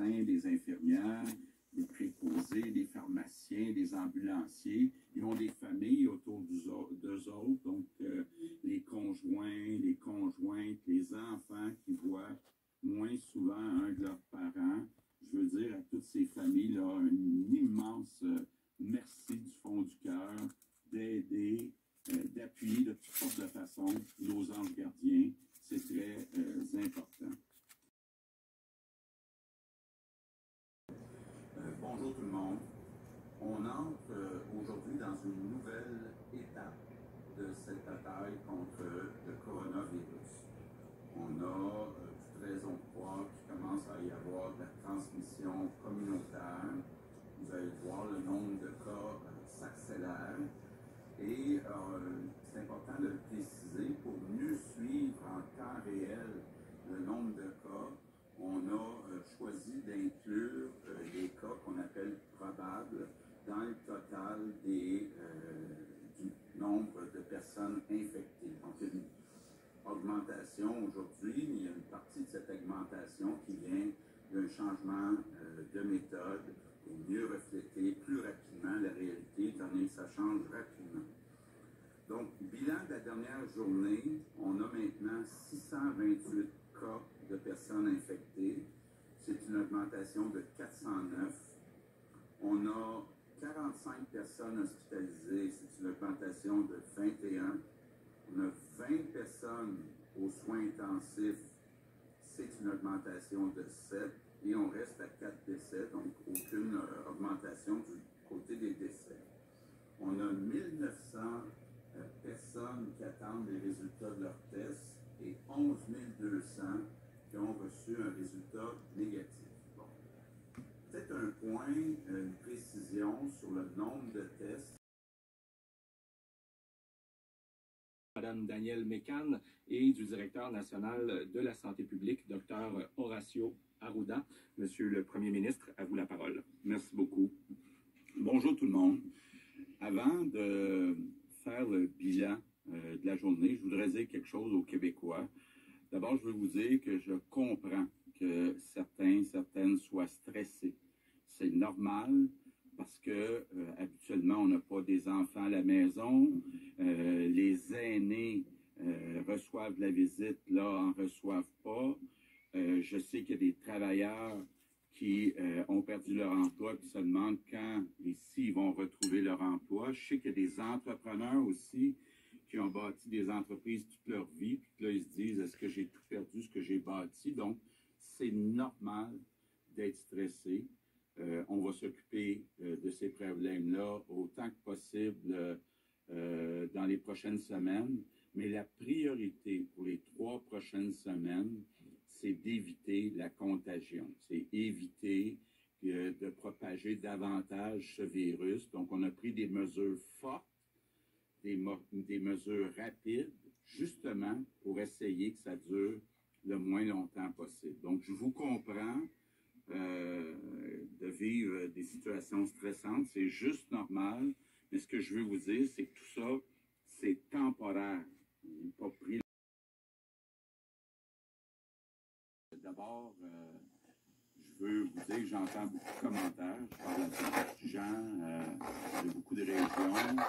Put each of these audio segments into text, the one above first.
médecins, des infirmières, des préposés, des pharmaciens, des ambulanciers. Ils ont des familles autour d'eux autres, donc les conjoints, les conjointes, les enfants qui voient moins souvent un de leurs parents. Je veux dire à toutes ces familles-là un immense merci du fond du cœur d'aider, d'appuyer de toutes sortes de façons nos anges gardiens. C'est très important. Bonjour tout le monde. On entre aujourd'hui dans une nouvelle étape de cette bataille contre le coronavirus. On a toute raison de croire qu'il commence à y avoir de la transmission communautaire. Vous allez voir, le nombre de cas s'accélère. Et c'est important de le préciser pour mieux suivre en temps réel le nombre de cas. On a choisi d'inclure les cas qu'on appelle probables dans le total du nombre de personnes infectées. Donc, il y a une augmentation aujourd'hui, mais il y a une partie de cette augmentation qui vient d'un changement de méthode pour mieux refléter plus rapidement la réalité, étant donné que ça change rapidement. Donc, bilan de la dernière journée, on a maintenant 628 cas de personnes infectées. C'est une augmentation de 409. On a 45 personnes hospitalisées. C'est une augmentation de 21. On a 20 personnes aux soins intensifs. C'est une augmentation de 7. Et on reste à 4 décès, donc aucune augmentation du côté des décès. On a 1900 personnes qui attendent les résultats de leurs tests et 11 200 qui ont reçu un résultat négatif. Bon. Peut-être un point, une précision sur le nombre de tests. Madame Danielle Mécan et du directeur national de la santé publique, Dr Horacio Arruda. Monsieur le Premier ministre, à vous la parole. Merci beaucoup. Bonjour tout le monde. Avant de faire le bilan de la journée, je voudrais dire quelque chose aux Québécois. D'abord, je veux vous dire que je comprends que certaines soient stressés. C'est normal parce que habituellement, on n'a pas des enfants à la maison. Les aînés reçoivent la visite, là, en reçoivent pas. Je sais qu'il y a des travailleurs qui ont perdu leur emploi, qui se demandent quand et s'ils vont retrouver leur emploi. Je sais qu'il y a des entrepreneurs aussi qui ont bâti des entreprises toute leur vie, puis là, ils se disent, est-ce que j'ai tout perdu, ce que j'ai bâti? Donc, c'est normal d'être stressé. On va s'occuper de ces problèmes-là autant que possible dans les prochaines semaines, mais la priorité pour les 3 prochaines semaines, c'est d'éviter la contagion, c'est éviter de propager davantage ce virus. Donc, on a pris des mesures fortes, des mesures rapides, justement pour essayer que ça dure le moins longtemps possible. Donc, je vous comprends de vivre des situations stressantes, c'est juste normal, mais ce que je veux vous dire, c'est que tout ça, c'est temporaire. Il n'est pas pris. D'abord, je veux vous dire que j'entends beaucoup de commentaires. Je parle à beaucoup de gens de beaucoup de régions,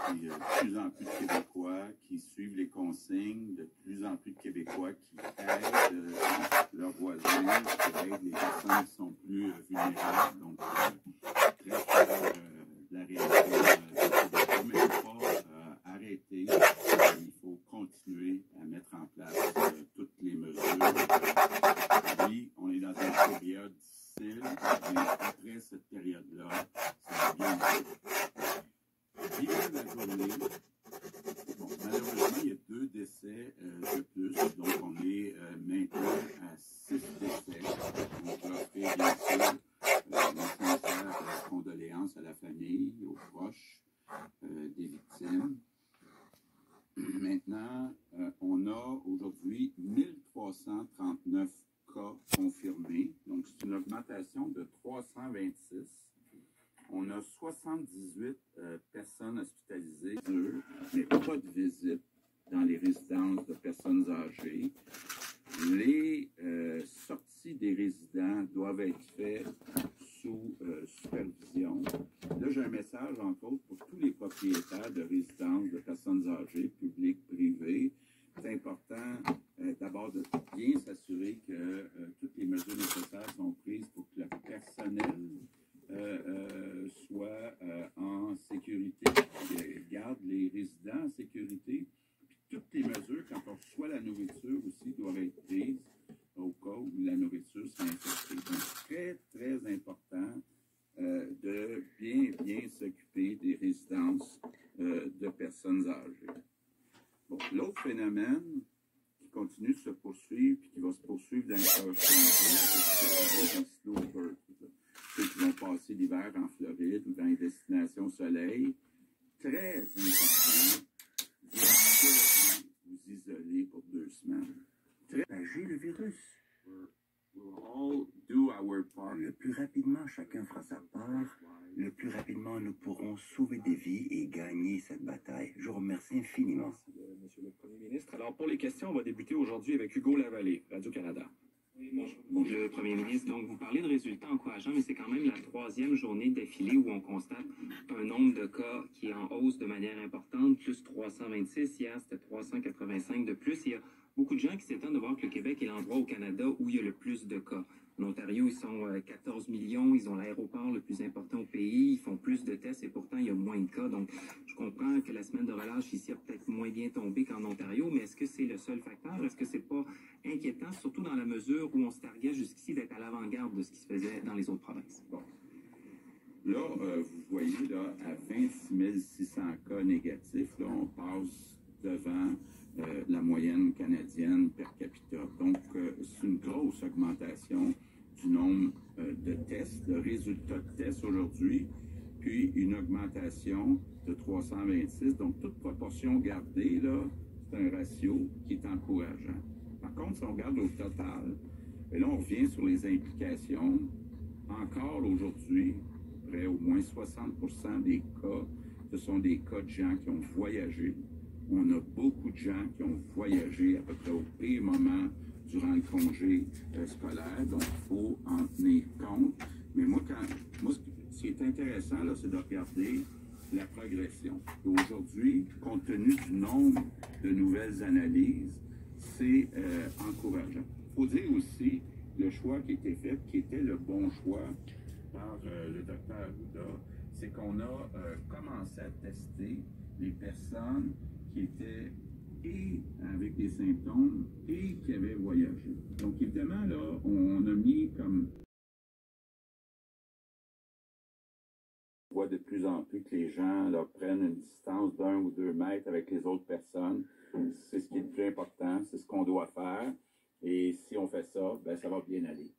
puis de plus en plus de Québécois qui suivent les consignes, de plus en plus de Québécois qui aident leurs voisins, qui aident les personnes qui sont plus vulnérables. Donc, très fier de la réalité de Québécois, mais il ne faut pas arrêter. Il faut continuer à mettre en place toutes les mesures. Oui, on est dans une période difficile, mais après cette période-là, ça va bien aller. Bilan de la journée, bon, malheureusement, il y a 2 décès de plus, donc on est maintenant à 6 décès. Donc, je leur fais bien sûr mes sincères condoléances à la famille, aux proches des victimes. Maintenant, on a aujourd'hui 1339 cas confirmés, donc c'est une augmentation de 326. On a 78 personnes hospitalisées, mais pas de visite dans les résidences de personnes âgées. Les sorties des résidents doivent être faites sous supervision. Là, j'ai un message, entre autres, pour tous les propriétaires de résidences de personnes âgées, publiques, privées. C'est important, d'abord, de bien s'assurer que toutes les mesures nécessaires sont prises pour que le personnel soit en sécurité, garde les résidents en sécurité. Puis toutes les mesures, quand on reçoit la nourriture aussi, doivent être prises au cas où la nourriture serait infectée. Donc, très, très important de bien s'occuper des résidences de personnes âgées. Bon, l'autre phénomène qui continue de se poursuivre et qui va se poursuivre dans les prochains jours, c'est le snowbird. Ceux qui vont passer l'hiver en Floride ou dans les destinations soleil. Très important, vous isoler pour 2 semaines. Propager le virus. We'll all do our part. Le plus rapidement, chacun fera sa part. Le plus rapidement, nous pourrons sauver des vies et gagner cette bataille. Je vous remercie infiniment. Monsieur le Premier ministre. Alors, pour les questions, on va débuter aujourd'hui avec Hugo Lavallée, Radio-Canada. Bonjour. Le Premier ministre, donc vous parlez de résultats encourageants, mais c'est quand même la 3e journée d'affilée où on constate un nombre de cas qui est en hausse de manière importante, plus 326, hier c'était 385 de plus. Il y a beaucoup de gens qui s'étonnent de voir que le Québec est l'endroit au Canada où il y a le plus de cas. En Ontario, ils sont 14 millions, ils ont l'aéroport le plus important au pays, ils font plus de tests et pourtant il y a moins de cas. Donc, je comprends que la semaine de relâche ici a peut-être moins bien tombé qu'en Ontario, mais est-ce que c'est le seul facteur? Est-ce que c'est pas inquiétant, surtout dans la mesure où on se targuait jusqu'ici d'être à l'avant-garde de ce qui se faisait dans les autres provinces? Bon. Là, vous voyez, là, à 26 600 cas négatifs, là, on passe devant la moyenne canadienne per capita. Donc, c'est une grosse augmentation du nombre de tests, de résultats de tests aujourd'hui, puis une augmentation de 326. Donc, toute proportion gardée, là, c'est un ratio qui est encourageant. Par contre, si on regarde au total, et là, on revient sur les implications. Encore aujourd'hui, près au moins 60% des cas, ce sont des cas de gens qui ont voyagé. On a beaucoup de gens qui ont voyagé à peu près au pire moment durant le congé scolaire, donc il faut en tenir compte. Mais moi, ce qui est intéressant, là, c'est de regarder la progression. Aujourd'hui, compte tenu du nombre de nouvelles analyses, c'est encourageant. Il faut dire aussi le choix qui a été fait, qui était le bon choix par le docteur Arruda, c'est qu'on a commencé à tester les personnes qui étaient et avec des symptômes et qui avaient voyagé. Donc évidemment, là, on a mis comme... On voit de plus en plus que les gens là, prennent une distance d'1 ou 2 mètres avec les autres personnes. C'est ce qui est le plus important, c'est ce qu'on doit faire. Et si on fait ça, ben, ça va bien aller.